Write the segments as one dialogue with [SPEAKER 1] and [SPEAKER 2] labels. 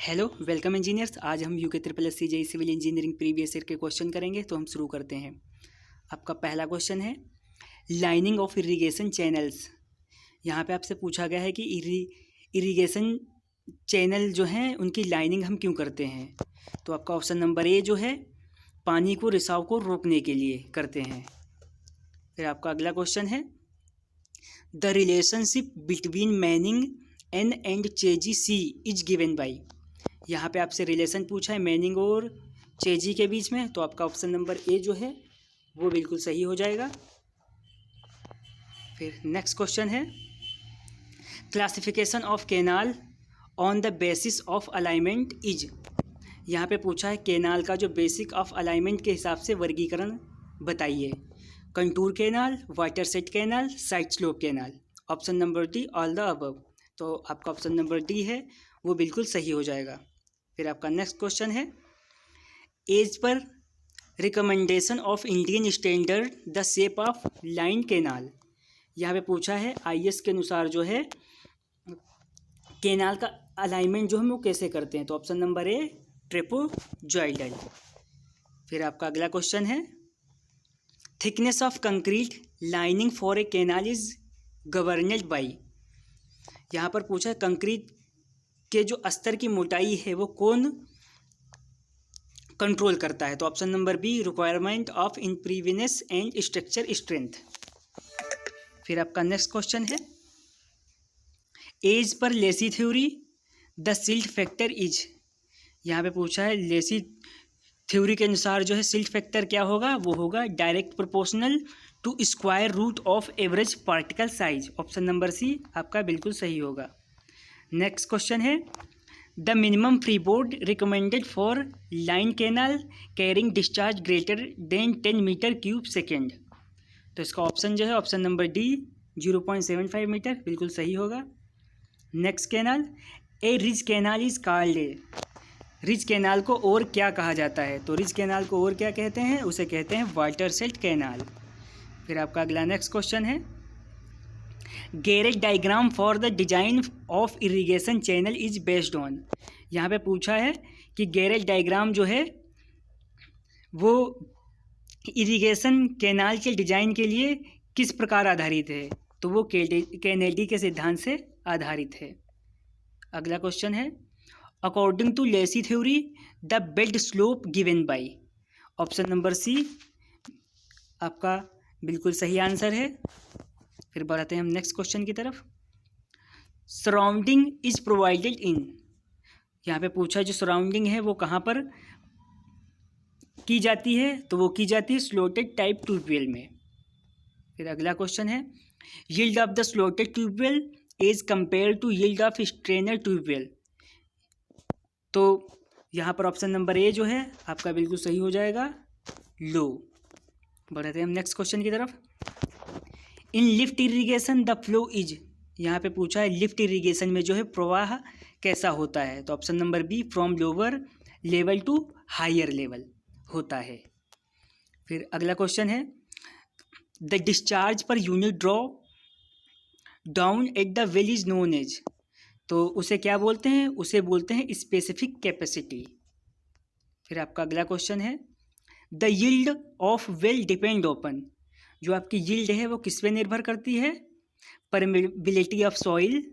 [SPEAKER 1] Hello welcome engineers. आज हम UK triple S C JE civil engineering previous year के question करेंगे। तो हम शुरू करते हैं। आपका पहला क्वेश्चन है लाइनिंग ऑफ इरिगेशन चैनल्स। यहाँ पे आपसे पूछा गया है कि इरिगेशन चैनल जो हैं उनकी लाइनिंग हम क्यों करते हैं। तो आपका ऑप्शन नंबर ए जो है पानी को रिसाव को रोकने के लिए करते हैं। फिर आपका अगला क्वेश्चन है the relationship between Manning N and Chezy C is given by. यहाँ पे आपसे रिलेशन पूछा है मैनिंग और चेजी के बीच में। तो आपका ऑप्शन नंबर ए जो है वो बिल्कुल सही हो जाएगा। फिर नेक्स्ट क्वेश्चन है classification of canal on the basis of alignment is. यहाँ पे पूछा है कैनाल का जो बेसिक ऑफ अलाइनमेंट के हिसाब से वर्गीकरण बताइए। Contour canal, water set canal, side slope canal. Option number D all the above. तो आपका ऑप्शन नंबर डी है वो बिल्कुल सही हो जाएगा। फिर आपका नेक्स्ट क्वेश्चन है as per recommendation of Indian standard the shape of line canal. यहाँ पे पूछा है आईएस के अनुसार जो है कैनाल का अलाइनमेंट जो हम वो कैसे करते हैं। तो ऑप्शन नंबर ए ट्रेपोजॉइडल। फिर आपका अगला क्वेश्चन है thickness of concrete lining for a canal is governed by. यहाँ पर पूछा है कंक्रीट के जो अस्तर की मोटाई है वो कौन कंट्रोल करता है। तो option number B requirement of imperviousness and structure strength. फिर आपका नेक्स्ट क्वेश्चन है as per Lacey theory the silt factor is. यहाँ पे पूछा है लेसी थ्योरी के अनुसार जो है सिल्ट फैक्टर क्या होगा, वो होगा direct proportional to square root of average particle size. Option number C आपका बिल्कुल सही होगा। नेक्स्ट क्वेश्चन है the minimum free board recommended for line canal carrying discharge greater than 10 metre cube second. तो इसका ऑप्शन जो है ऑप्शन नंबर डी 0.75 मीटर बिल्कुल सही होगा। Next canal A ridge canal is called a. Ridge canal को और क्या कहा जाता है। तो रिज कैनाल को और क्या कहते हैं, उसे कहते हैं वाटर सेट कैनाल। फिर आपका अगला नेक्स्ट क्वेश्चन है garage diagram for the design of irrigation channel is based on. यहाँ पे पूछा है कि गेरेज डायग्राम जो है वो इरिगेशन कैनाल के डिजाइन के लिए किस प्रकार आधारित है। तो वो केनेडी के सिद्धांत से आधारित है। अगला क्वेश्चन है according to Lacey theory the bed slope given by. Option number C आपका बिल्कुल सही आंसर है। फिर बढ़ाते हैं हम नेक्स्ट क्वेश्चन की तरफ सराउंडिंग इज प्रोवाइडेड इन। यहाँ पे पूछा जो सराउंडिंग है वो कहाँ पर की जाती है। तो वो की जाती है स्लोटेड टाइप ट्यूबवेल में। फिर अगला क्वेश्चन है yield of the slotted tubewell as compare to yield of strainer tubewell. तो यहाँ पर ऑप्शन नंबर ए जो है आपका बिल्कुल सही हो जाएगा, लो। बढ़ते हैं हम नेक्स्ट क्वेश्चन की तरफ in lift irrigation the flow is. यहाँ पे पूछा है लिफ्ट इरिगेशन में जो है प्रवाह कैसा होता है। तो option number B from lower level to higher level होता है। फिर अगला क्वेश्चन है the discharge per unit draw down at the well is known as. तो उसे क्या बोलते हैं, उसे बोलते हैं स्पेसिफिक कैपेसिटी। फिर आपका अगला क्वेश्चन है the yield of well depend open. जो आपकी यील्ड है वो किस पे निर्भर करती है, permeability of soil.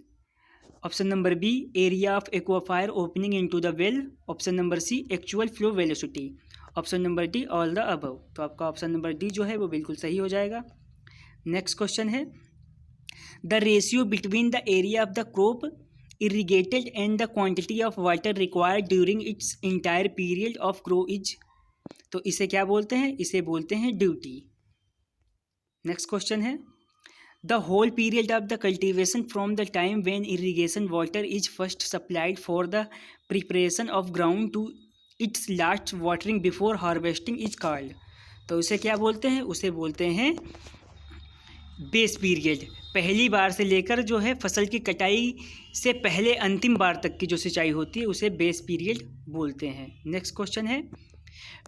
[SPEAKER 1] Option number B area of aquifer opening into the well. Option number C actual flow velocity. Option number D all the above. तो आपका ऑप्शन नंबर डी जो है वो बिल्कुल सही हो जाएगा। नेक्स्ट क्वेश्चन है the ratio between the area of the crop irrigated and the quantity of water required during its entire period of grow is. तो इसे क्या बोलते हैं, इसे बोलते हैं ड्यूटी। नेक्स्ट क्वेश्चन है the whole period of the cultivation from the time when irrigation water is first supplied for the preparation of ground to its last watering before harvesting is called. तो उसे क्या बोलते हैं, उसे बोलते हैं base period. पहली बार से लेकर जो है फसल की कटाई से पहले अंतिम बार तक की जो सिंचाई होती है उसे बेस पीरियड बोलते हैं। नेक्स्ट क्वेश्चन है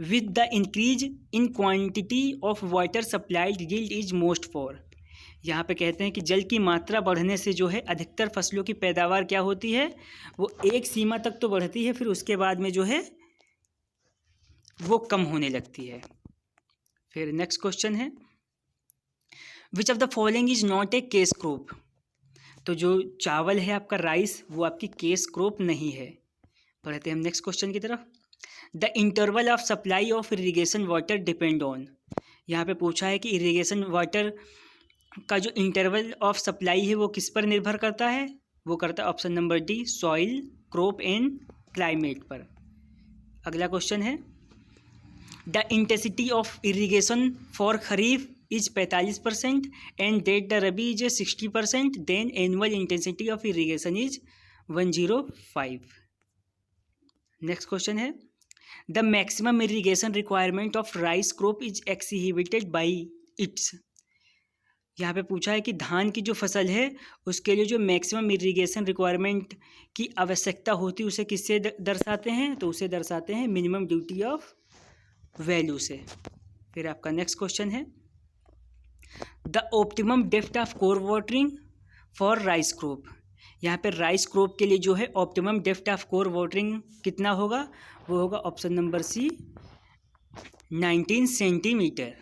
[SPEAKER 1] with the increase in quantity of water supplied yield is most for. यहाँ पे कहते हैं कि जल की मात्रा बढ़ने से जो है अधिकतर फसलों की पैदावार क्या होती है, वो एक सीमा तक तो बढ़ती है, फिर उसके बाद में जो है वो कम होने लगती है। फिर नेक्स्ट क्वेश्चन है, which of the following is not A case crop. तो जो चावल है आपका राइस, वो आपकी केस क्रॉप नहीं है। पढ़ते हैं हम नेक्स्ट क्वेश्चन की तरफ। The interval of supply of irrigation water depend on. यहाँ पे पूछा है कि इरीगेशन वाटर का जो इंटरवल ऑफ सप्लाई है वो किस पर निर्भर करता है, वो करता है option number D, soil, crop and climate पर। अगला क्वेश्चन है, the intensity of irrigation for kharif is 45% and that the rabi is 60%, then annual intensity of irrigation is 105। Next question है, the maximum irrigation requirement of rice crop is exhibited by its. यहाँ पे पूछा है कि धान की जो फसल है उसके लिए जो मैक्सिमम इरीगेशन रिक्वायरमेंट की आवश्यकता होती है उसे किससे दर्शाते हैं, तो उसे दर्शाते हैं मिनिमम ड्यूटी ऑफ वैल्यू से। फिर आपका नेक्स्ट क्वेश्चन है, the optimum depth of core watering for rice crop. यहाँ पे राइस क्रॉप के लिए जो है optimum depth of core watering कितना होगा, वो होगा ऑप्शन नंबर सी, 19 सेंटीमीटर।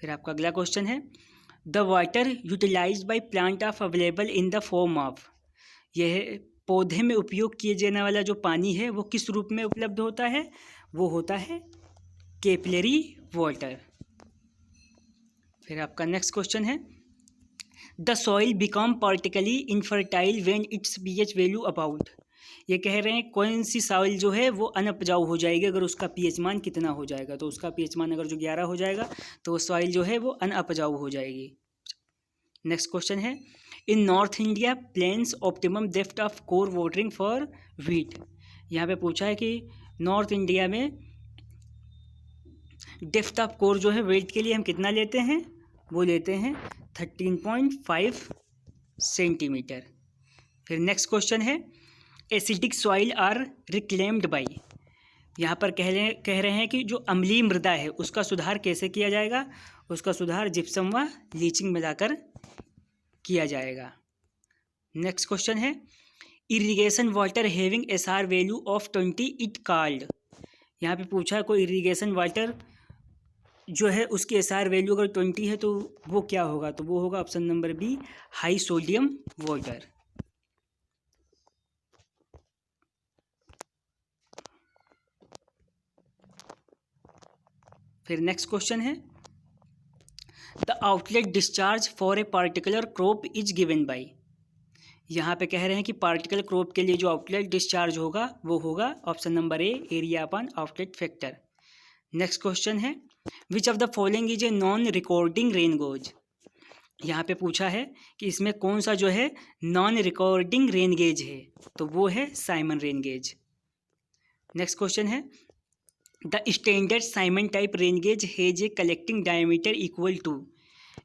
[SPEAKER 1] फिर आपका अगला क्वेश्चन है, the water utilize by plant of available in the form of. यह पौधे में उपयोग किए जाने वाला जो पानी है वो किस रूप में उपलब्ध होता है, वो होता है कैपिलरी वाटर। फिर आपका नेक्स्ट क्वेश्चन है, the soil become partially infertile when its pH value about. ये कह रहे हैं कौन सी सॉइल जो है वो अनउपजाऊ हो जाएगी अगर उसका पीएच मान कितना हो जाएगा, तो उसका पीएच मान अगर जो 11 हो जाएगा तो वो सॉइल जो है वो अनउपजाऊ हो जाएगी। नेक्स्ट क्वेश्चन है, in north India plains optimum depth of core watering for wheat. यहाँ पे पूछा है कि नॉर्थ इंडिया में डेप्थ ऑफ कोर जो है व्हीट के लिए हम कितना लेते हैं, वो लेते हैं 13.5 सेंटीमीटर। फिर नेक्स्ट क्वेश्चन है, acidic soil are reclaimed by. यहाँ पर कह रहे हैं कि जो अम्लीय मृदा है उसका सुधार कैसे किया जाएगा, उसका सुधार जिप्सम व लीचिंग मिलाकर किया जाएगा। नेक्स्ट क्वेश्चन है, irrigation water having SR value of 20 it called. यहाँ पे पूछा है कोई इरिगेशन वाटर जो है उसकी एसआर वैल्यू अगर 20 है तो वो क्या होगा, तो वो होगा option number B, high sodium water. फिर नेक्स्ट क्वेश्चन है, the outlet discharge for a particular crop is given by. यहाँ पे कह रहे हैं कि पार्टिकुलर क्रॉप के लिए जो आउटलेट डिस्चार्ज होगा वो होगा option number A, area upon outlet factor. Next question है, which of the following is a non recording rain gauge. यहाँ पे पूछा है कि इसमें कौन सा जो है नॉन रिकॉर्डिंग रेन गेज है, तो वो है Simon rain gauge. Next question है, the standard Simon type rain gauge has a collecting diameter equal to.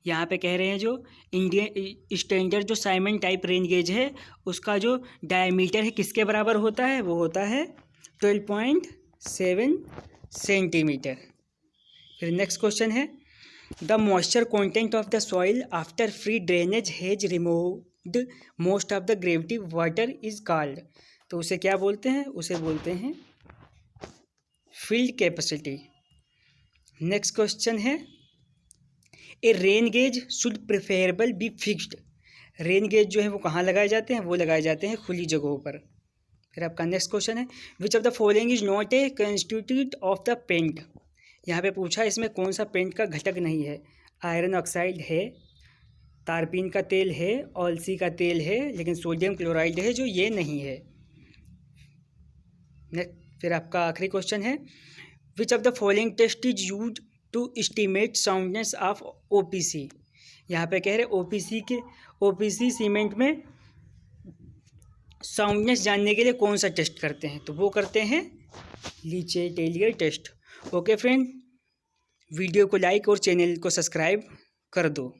[SPEAKER 1] यहाँ पे कह रहे हैं जो इंडियन स्टैंडर्ड जो साइमन टाइप रेन गेज है उसका जो डायमीटर है किसके बराबर होता है, वो होता है 12.7 सेंटीमीटर। फिर नेक्स्ट क्वेश्चन है, the moisture content of the soil after free drainage has removed most of the gravity water is called. तो उसे क्या बोलते हैं, उसे बोलते हैं फील्ड कैपेसिटी। नेक्स्ट क्वेश्चन है, a rain gauge should preferable be fixed. Rain gauge जो है वो कहाँ लगाए जाते हैं, वो लगाए जाते हैं खुली जगहों पर। फिर आपका नेक्स्ट क्वेश्चन है, which of the following is not a constitute of the paint. यहाँ पे पूछा है इसमें कौन सा पेंट का घटक नहीं है। आयरन ऑक्साइड है, तारपीन का तेल है, ऑलसी का तेल है, लेकिन सोडियम क्लोराइड है जो ये नहीं है। फिर आपका आखिरी क्वेश्चन है, which of the following test is use to estimate soundness of OPC. यहाँ पे कह रहे ओपीसी सीमेंट में साउंडनेस जानने के लिए कौन सा टेस्ट करते हैं, तो वो करते हैं लीचेटेलियर टेस्ट। ओके फ्रेंड, वीडियो को लाइक और चैनल को सब्सक्राइब कर दो।